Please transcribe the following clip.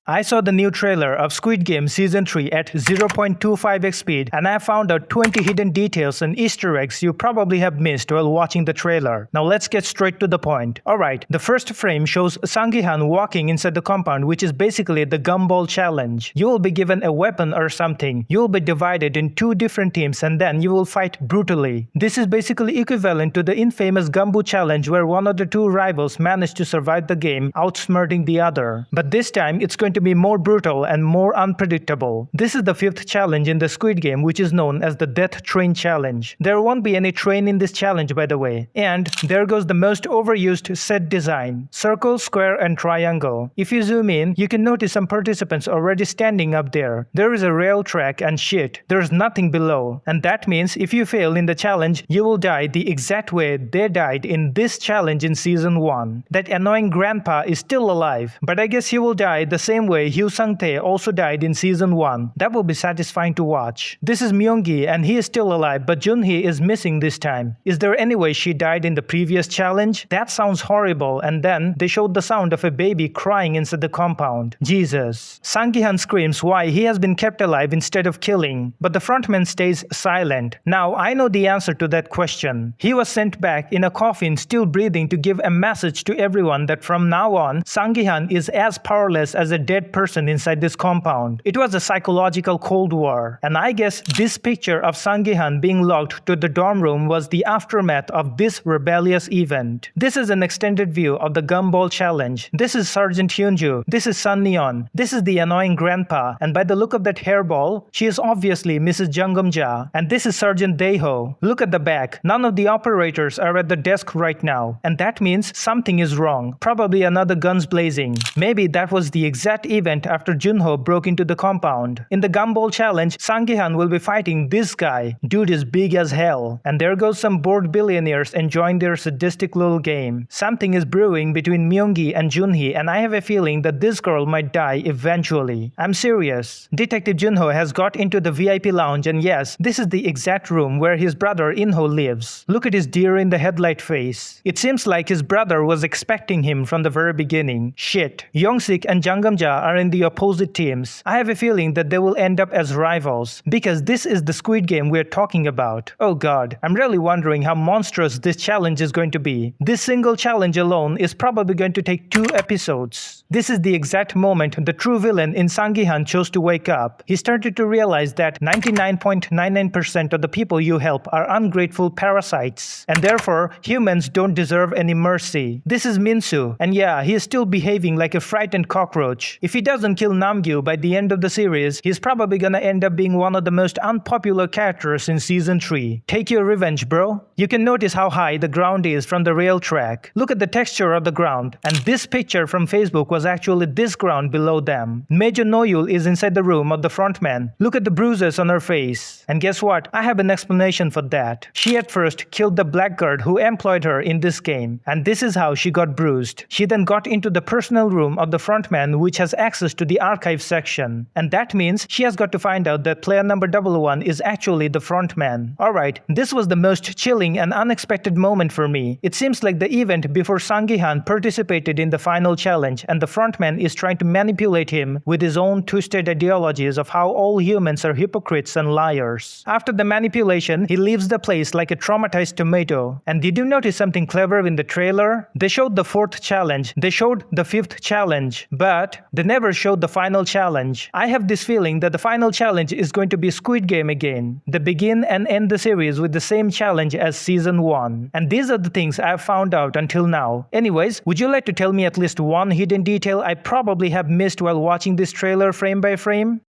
I saw the new trailer of Squid Game Season 3 at 0.25x speed and I found out 20 hidden details and Easter eggs you probably have missed while watching the trailer. Now let's get straight to the point. Alright, the first frame shows Sang-gi-han walking inside the compound, which is basically the gumball challenge. You will be given a weapon or something. You will be divided in two different teams and then you will fight brutally. This is basically equivalent to the infamous Gumbo challenge where one of the two rivals managed to survive the game, outsmarting the other. But this time it's going to be more brutal and more unpredictable. This is the fifth challenge in the Squid Game, which is known as the Death Train Challenge. There won't be any train in this challenge, by the way. And there goes the most overused set design: circle, square, and triangle. If you zoom in, you can notice some participants already standing up there. There is a rail track and shit. There's nothing below. And that means if you fail in the challenge, you will die the exact way they died in this challenge in Season 1. That annoying grandpa is still alive, but I guess he will die the same way Hyo Sang-tae also died in Season 1. That will be satisfying to watch. This is Myung-gi and he is still alive, but Jun-hee is missing this time. Is there any way she died in the previous challenge? That sounds horrible. And then they showed the sound of a baby crying inside the compound. Jesus. Sang-gi-han screams why he has been kept alive instead of killing, but the frontman stays silent. Now I know the answer to that question. He was sent back in a coffin still breathing to give a message to everyone that from now on, Sang-gi-han is as powerless as a dead person inside this compound. It was a psychological cold war. And I guess this picture of Sang-gi-han being locked to the dorm room was the aftermath of this rebellious event. This is an extended view of the Gumball challenge. This is Sergeant Hyunju. This is Sun Neon. This is the annoying grandpa. And by the look of that hairball, she is obviously Mrs. Jungam-ja. And this is Sergeant Daeho. Look at the back. None of the operators are at the desk right now. And that means something is wrong. Probably another guns blazing. Maybe that was the exact event after Junho broke into the compound. In the Gumball challenge, Sang-gi-han will be fighting this guy. Dude is big as hell. And there goes some bored billionaires enjoying their sadistic little game. Something is brewing between Myung-gi and Jun-hee, and I have a feeling that this girl might die eventually. I'm serious. Detective Junho has got into the VIP lounge, and yes, this is the exact room where his brother In-ho lives. Look at his deer in the headlight face. It seems like his brother was expecting him from the very beginning. Shit. Young-sik and Jungam-ja are in the opposite teams. I have a feeling that they will end up as rivals, because this is the Squid Game we're talking about. Oh god, I'm really wondering how monstrous this challenge is going to be. This single challenge alone is probably going to take 2 episodes. This is the exact moment the true villain in Sang-gi-han chose to wake up. He started to realize that 99.99% of the people you help are ungrateful parasites, and therefore humans don't deserve any mercy. This is Min-soo, and yeah, he is still behaving like a frightened cockroach. If he doesn't kill Namgyu by the end of the series, he's probably gonna end up being one of the most unpopular characters in Season 3. Take your revenge, bro. You can notice how high the ground is from the rail track. Look at the texture of the ground, and this picture from Facebook was actually this ground below them. Major Noyul is inside the room of the frontman. Look at the bruises on her face. And guess what? I have an explanation for that. She at first killed the blackguard who employed her in this game, and this is how she got bruised. She then got into the personal room of the frontman, which has access to the archive section. And that means she has got to find out that player number 1 is actually the frontman. Alright, this was the most chilling and unexpected moment for me. It seems like the event before Sang-gi-han participated in the final challenge, and the frontman is trying to manipulate him with his own twisted ideologies of how all humans are hypocrites and liars. After the manipulation, he leaves the place like a traumatized tomato. And did you notice something clever in the trailer? They showed the 4th challenge, they showed the 5th challenge, but they never showed the final challenge. I have this feeling that the final challenge is going to be Squid Game again. They begin and end the series with the same challenge as Season 1. And these are the things I have found out until now. Anyways, would you like to tell me at least one hidden detail I probably have missed while watching this trailer frame by frame?